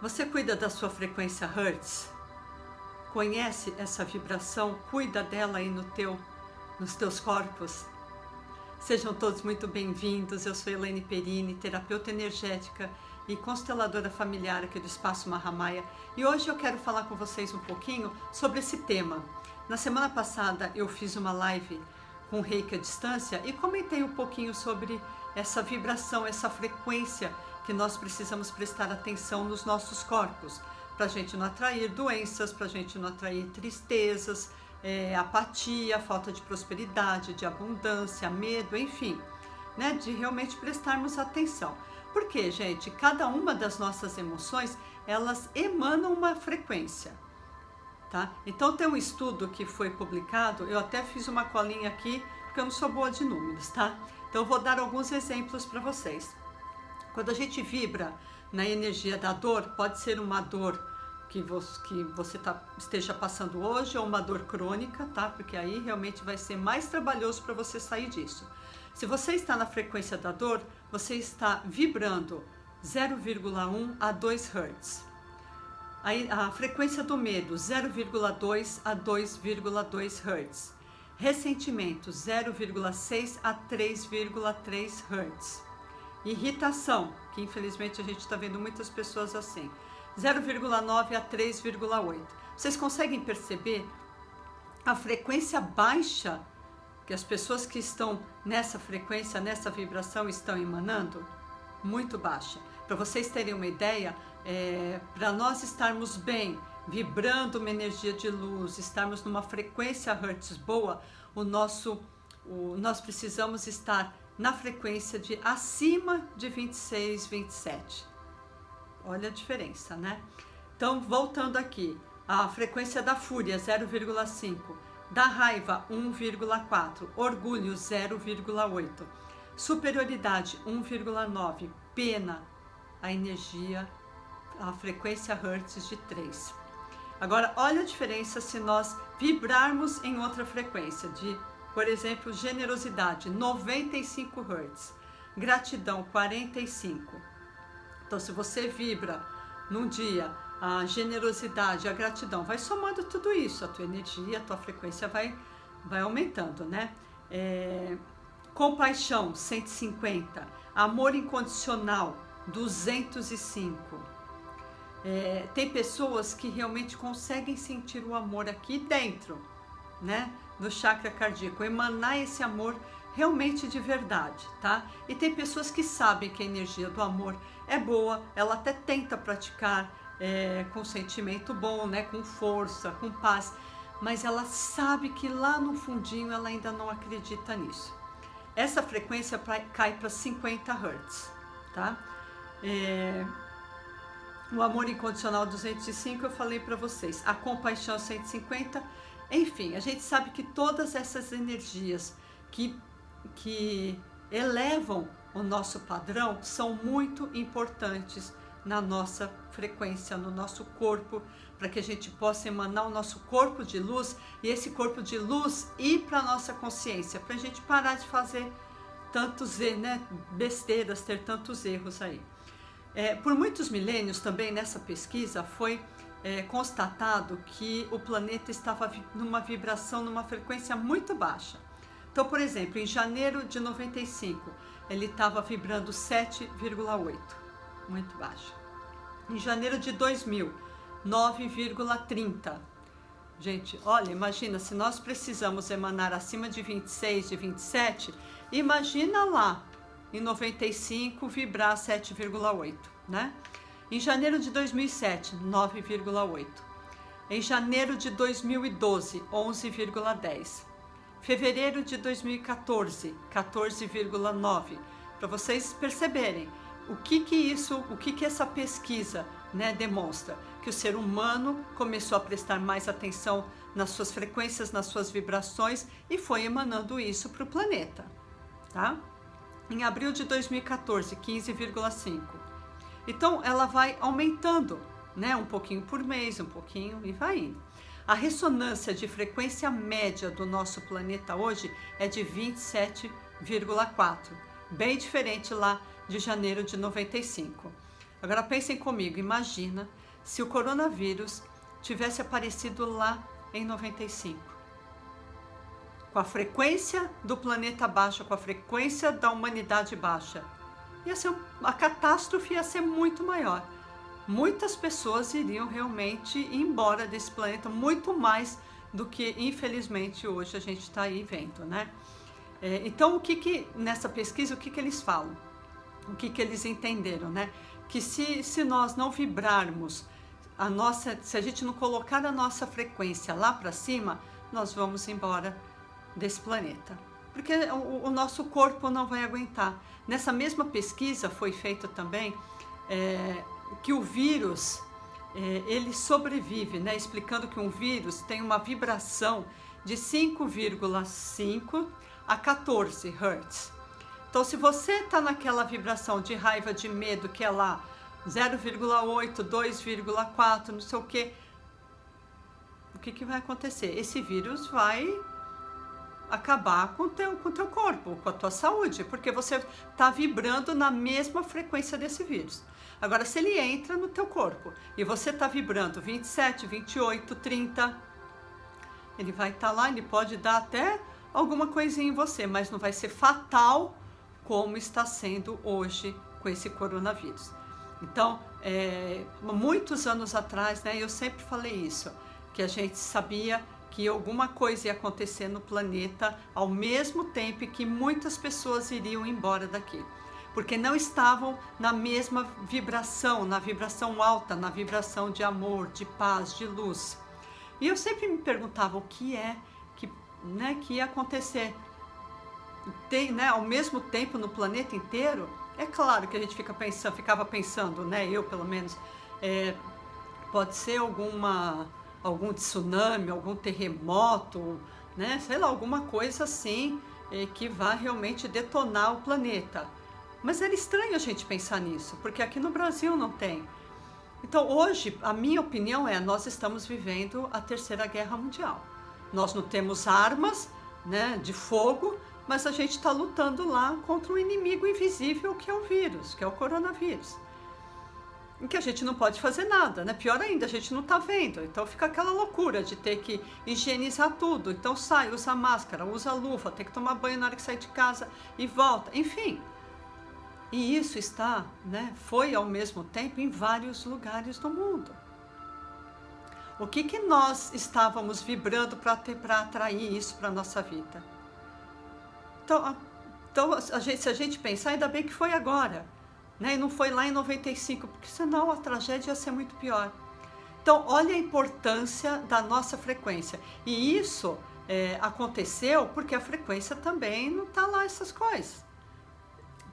Você cuida da sua frequência Hertz? Conhece essa vibração? Cuida dela aí nos teus corpos? Sejam todos muito bem-vindos. Eu sou Elaine Perini, terapeuta energética e consteladora familiar aqui do Espaço Mahamaya. E hoje eu quero falar com vocês um pouquinho sobre esse tema. Na semana passada eu fiz uma live com Reiki à distância e comentei um pouquinho sobre essa vibração, essa frequência que nós precisamos prestar atenção nos nossos corpos, para a gente não atrair doenças, para a gente não atrair tristezas, apatia, falta de prosperidade, de abundância, medo, enfim, né, de realmente prestarmos atenção. Porque, gente, cada uma das nossas emoções, elas emanam uma frequência, tá? Então tem um estudo que foi publicado, eu até fiz uma colinha aqui, porque eu não sou boa de números, tá? Então eu vou dar alguns exemplos para vocês. Quando a gente vibra na energia da dor, pode ser uma dor que você esteja passando hoje ou uma dor crônica, tá? Porque aí realmente vai ser mais trabalhoso para você sair disso. Se você está na frequência da dor, você está vibrando 0,1 a 2 Hz. Aí, a frequência do medo, 0,2 a 2,2 Hz. Ressentimento, 0,6 a 3,3 Hz. Irritação, que infelizmente a gente está vendo muitas pessoas assim, 0,9 a 3,8. Vocês conseguem perceber a frequência baixa que as pessoas que estão nessa frequência, nessa vibração estão emanando? Muito baixa. Para vocês terem uma ideia, para nós estarmos bem, vibrando uma energia de luz, estarmos numa frequência Hertz boa, nós precisamos estar na frequência de acima de 26, 27. Olha a diferença, né? Então, voltando aqui, a frequência da fúria, 0,5, da raiva, 1,4, orgulho, 0,8, superioridade, 1,9, pena, a energia, a frequência Hertz de 3. Agora, olha a diferença se nós vibrarmos em outra frequência, por exemplo, generosidade, 95 Hz, gratidão, 45. Então, se você vibra num dia a generosidade, a gratidão, vai somando tudo isso, a tua energia, a tua frequência vai aumentando, né? Compaixão, 150, amor incondicional, 205. Tem pessoas que realmente conseguem sentir o amor aqui dentro, né? No chakra cardíaco, emanar esse amor realmente de verdade, tá? E tem pessoas que sabem que a energia do amor é boa, ela até tenta praticar com sentimento bom, né? Com força, com paz, mas ela sabe que lá no fundinho ela ainda não acredita nisso. Essa frequência cai para 50 Hz, tá? O amor incondicional 205 eu falei para vocês, a compaixão 150. Enfim, a gente sabe que todas essas energias que elevam o nosso padrão são muito importantes na nossa frequência, no nosso corpo, para que a gente possa emanar o nosso corpo de luz e esse corpo de luz ir para a nossa consciência, para a gente parar de fazer tantos besteiras, ter tantos erros aí. Por muitos milênios também nessa pesquisa foi constatado que o planeta estava numa vibração, numa frequência muito baixa. Então, por exemplo, em janeiro de 95, ele estava vibrando 7,8, muito baixo. Em janeiro de 2000, 9,30. Gente, olha, imagina, se nós precisamos emanar acima de 26, de 27, imagina lá, em 95, vibrar 7,8, né? Em janeiro de 2007, 9,8. Em janeiro de 2012, 11,10. Fevereiro de 2014, 14,9. Para vocês perceberem o que essa pesquisa, né, demonstra. Que o ser humano começou a prestar mais atenção nas suas frequências, nas suas vibrações e foi emanando isso para o planeta, tá? Em abril de 2014, 15,5. Então, ela vai aumentando, né? Um pouquinho por mês, um pouquinho e vai indo. A ressonância de frequência média do nosso planeta hoje é de 27,4, bem diferente lá de janeiro de 95. Agora pensem comigo, imagina se o coronavírus tivesse aparecido lá em 95. Com a frequência do planeta baixa, com a frequência da humanidade baixa. A catástrofe ia ser muito maior. Muitas pessoas iriam realmente ir embora desse planeta, muito mais do que, infelizmente, hoje a gente está aí vendo, né? Então, nessa pesquisa, o que eles falam? O que eles entenderam, né? Que se nós não vibrarmos, se a gente não colocar a nossa frequência lá para cima, nós vamos embora desse planeta. Porque o nosso corpo não vai aguentar. Nessa mesma pesquisa foi feito também que o vírus, ele sobrevive, né? Explicando que um vírus tem uma vibração de 5,5 a 14 Hz. Então, se você está naquela vibração de raiva, de medo, que é lá 0,8, 2,4, não sei o que vai acontecer? Esse vírus vai acabar com o teu corpo, com a tua saúde, porque você está vibrando na mesma frequência desse vírus. Agora, se ele entra no teu corpo e você está vibrando 27, 28, 30, ele vai estar lá, ele pode dar até alguma coisinha em você, mas não vai ser fatal como está sendo hoje com esse coronavírus. Então, muitos anos atrás, né, eu sempre falei isso, que a gente sabia que alguma coisa ia acontecer no planeta ao mesmo tempo que muitas pessoas iriam embora daqui, porque não estavam na mesma vibração, na vibração alta, na vibração de amor, de paz, de luz. E eu sempre me perguntava o que ia acontecer. Tem, né, ao mesmo tempo no planeta inteiro. É claro que a gente ficava pensando, né, eu pelo menos, pode ser algum tsunami, algum terremoto, né, sei lá, alguma coisa assim que vai realmente detonar o planeta. Mas era estranho a gente pensar nisso, porque aqui no Brasil não tem. Então hoje, a minha opinião nós estamos vivendo a Terceira Guerra Mundial. Nós não temos armas, né, de fogo, mas a gente está lutando lá contra um inimigo invisível que é o vírus, que é o coronavírus. Em que a gente não pode fazer nada, né? Pior ainda, a gente não está vendo. Então fica aquela loucura de ter que higienizar tudo. Então sai, usa máscara, usa luva, tem que tomar banho na hora que sai de casa e volta, enfim. E isso foi ao mesmo tempo em vários lugares do mundo. O que nós estávamos vibrando para atrair isso para a nossa vida? Então se a gente pensar, ainda bem que foi agora, né? E não foi lá em 95, porque senão a tragédia ia ser muito pior. Então, olha a importância da nossa frequência. E isso aconteceu porque a frequência também não está lá essas coisas.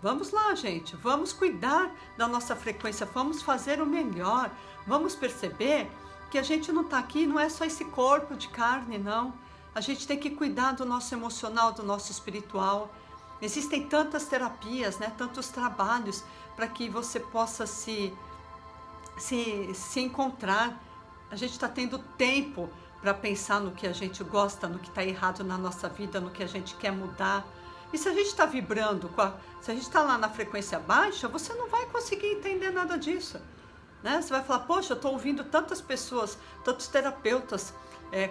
Vamos lá, gente, vamos cuidar da nossa frequência, vamos fazer o melhor, vamos perceber que a gente não está aqui, não é só esse corpo de carne, não. A gente tem que cuidar do nosso emocional, do nosso espiritual. Existem tantas terapias, né, tantos trabalhos para que você possa se encontrar. A gente está tendo tempo para pensar no que a gente gosta, no que está errado na nossa vida, no que a gente quer mudar. E se a gente está vibrando, se a gente está lá na frequência baixa, você não vai conseguir entender nada disso, né? Você vai falar, poxa, eu estou ouvindo tantas pessoas, tantos terapeutas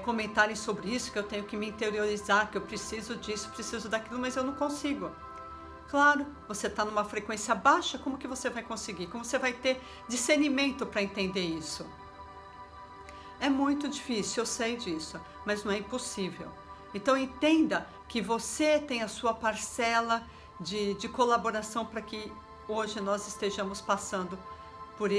comentarem sobre isso, que eu tenho que me interiorizar, que eu preciso disso, preciso daquilo, mas eu não consigo. Claro, você está numa frequência baixa, como que você vai conseguir? Como você vai ter discernimento para entender isso? É muito difícil, eu sei disso, mas não é impossível. Então entenda que você tem a sua parcela de colaboração para que hoje nós estejamos passando por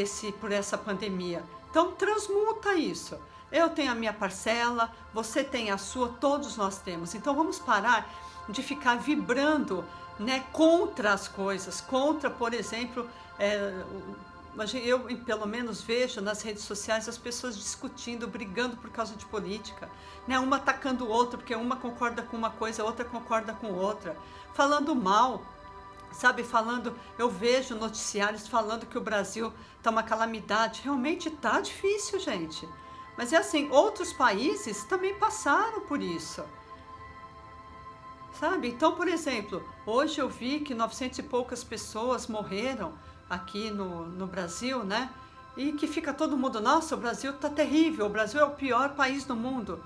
essa pandemia. Então transmuta isso. Eu tenho a minha parcela, você tem a sua, todos nós temos. Então vamos parar de ficar vibrando, né, contra as coisas, contra, por exemplo, eu pelo menos vejo nas redes sociais as pessoas discutindo, brigando por causa de política, né? Uma atacando o outro, porque uma concorda com uma coisa, a outra concorda com outra, falando mal, sabe, eu vejo noticiários falando que o Brasil está uma calamidade. Realmente está difícil, gente, mas é assim, outros países também passaram por isso, sabe? Então, por exemplo, hoje eu vi que 900 e poucas pessoas morreram aqui no Brasil, né? E que fica todo mundo, nossa, o Brasil tá terrível, o Brasil é o pior país do mundo.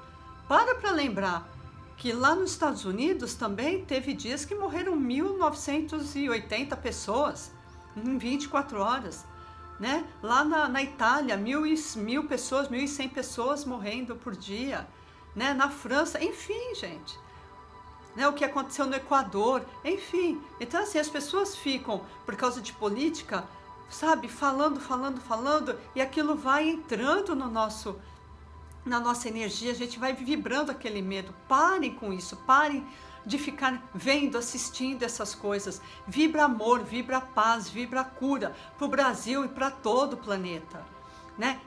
Para lembrar que lá nos Estados Unidos também teve dias que morreram 1.980 pessoas em 24 horas. Né? Lá na Itália, mil pessoas, 1.100 pessoas morrendo por dia. Né? Na França, enfim, gente. Né? O que aconteceu no Equador, enfim. Então, assim, as pessoas ficam, por causa de política, sabe, falando, e aquilo vai entrando na nossa energia, a gente vai vibrando aquele medo. Parem com isso, parem de ficar vendo, assistindo essas coisas. Vibra amor, vibra paz, vibra cura para o Brasil e para todo o planeta. Né?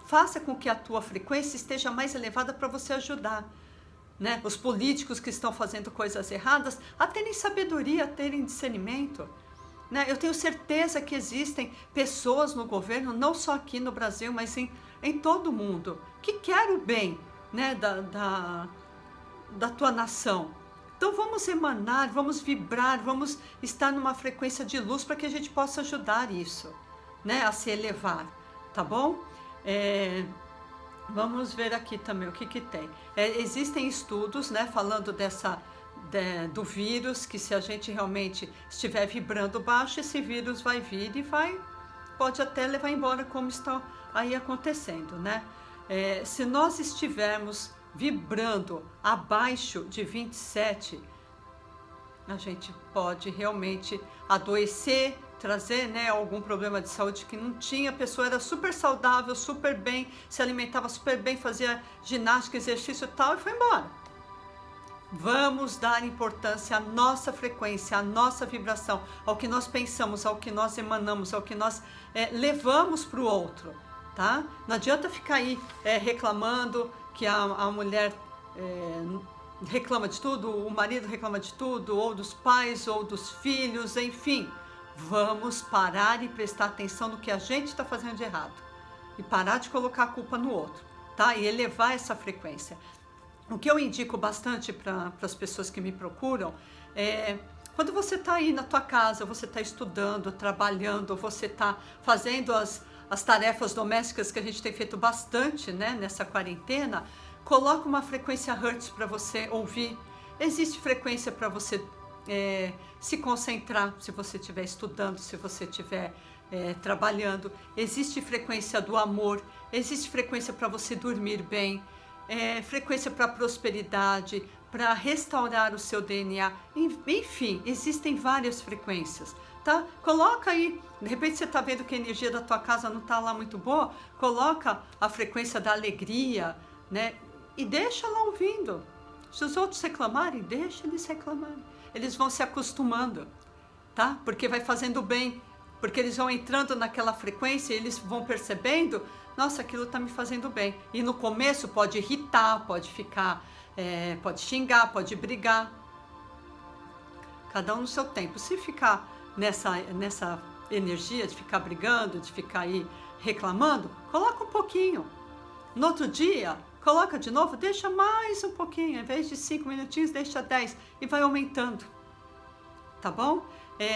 Faça com que a tua frequência esteja mais elevada para você ajudar. Né? Os políticos que estão fazendo coisas erradas a terem sabedoria, a terem discernimento. Né? Eu tenho certeza que existem pessoas no governo, não só aqui no Brasil, mas em todo o mundo, que querem o bem, né, da tua nação. Então vamos emanar, vamos vibrar, vamos estar numa frequência de luz para que a gente possa ajudar isso, né, a se elevar, tá bom? Vamos ver aqui também o que tem. Existem estudos, né, falando do vírus, que se a gente realmente estiver vibrando baixo, esse vírus vai vir e pode até levar embora, como está aí acontecendo, né? Se nós estivermos vibrando abaixo de 27, a gente pode realmente adoecer, trazer, né, algum problema de saúde que não tinha. A pessoa era super saudável, super bem, se alimentava super bem, fazia ginástica, exercício e tal, e foi embora. Vamos dar importância à nossa frequência, à nossa vibração, ao que nós pensamos, ao que nós emanamos, ao que nós levamos para o outro, tá? Não adianta ficar aí reclamando que a mulher reclama de tudo, o marido reclama de tudo, ou dos pais, ou dos filhos, enfim. Vamos parar e prestar atenção no que a gente está fazendo de errado. E parar de colocar a culpa no outro, tá? E elevar essa frequência. O que eu indico bastante para as pessoas que me procuram quando você está aí na tua casa, você está estudando, trabalhando, você está fazendo as tarefas domésticas que a gente tem feito bastante, né, nessa quarentena, coloca uma frequência Hertz para você ouvir. Existe frequência para você se concentrar, se você estiver estudando, se você estiver trabalhando. Existe frequência do amor, existe frequência para você dormir bem, frequência para prosperidade, para restaurar o seu DNA, enfim, existem várias frequências, tá? Coloca aí, de repente você está vendo que a energia da tua casa não está lá muito boa, coloca a frequência da alegria, né? E deixa lá ouvindo. Se os outros reclamarem, deixa eles reclamarem. Eles vão se acostumando, tá? Porque vai fazendo bem, porque eles vão entrando naquela frequência e eles vão percebendo, nossa, aquilo está me fazendo bem. E no começo pode irritar, pode ficar, pode xingar, pode brigar. Cada um no seu tempo. Se ficar nessa energia de ficar brigando, de ficar aí reclamando, coloca um pouquinho. No outro dia, coloca de novo, deixa mais um pouquinho. Em vez de 5 minutinhos, deixa 10 e vai aumentando. Tá bom?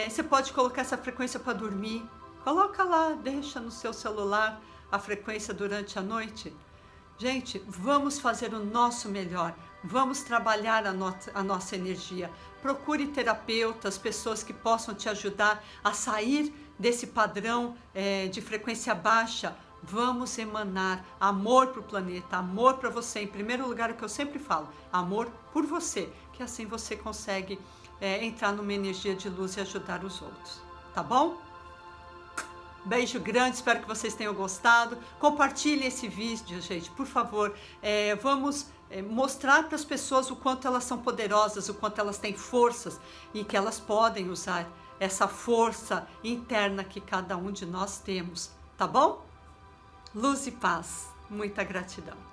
Você pode colocar essa frequência para dormir. Coloca lá, deixa no seu celular a frequência durante a noite. Gente, vamos fazer o nosso melhor. Vamos trabalhar a nossa energia. Procure terapeutas, pessoas que possam te ajudar a sair desse padrão de frequência baixa. Vamos emanar amor para o planeta, amor para você. Em primeiro lugar, o que eu sempre falo, amor por você, que assim você consegue entrar numa energia de luz e ajudar os outros. Tá bom? Beijo grande, espero que vocês tenham gostado. Compartilhem esse vídeo, gente, por favor. Vamos mostrar para as pessoas o quanto elas são poderosas, o quanto elas têm forças e que elas podem usar essa força interna que cada um de nós temos, tá bom? Luz e paz. Muita gratidão.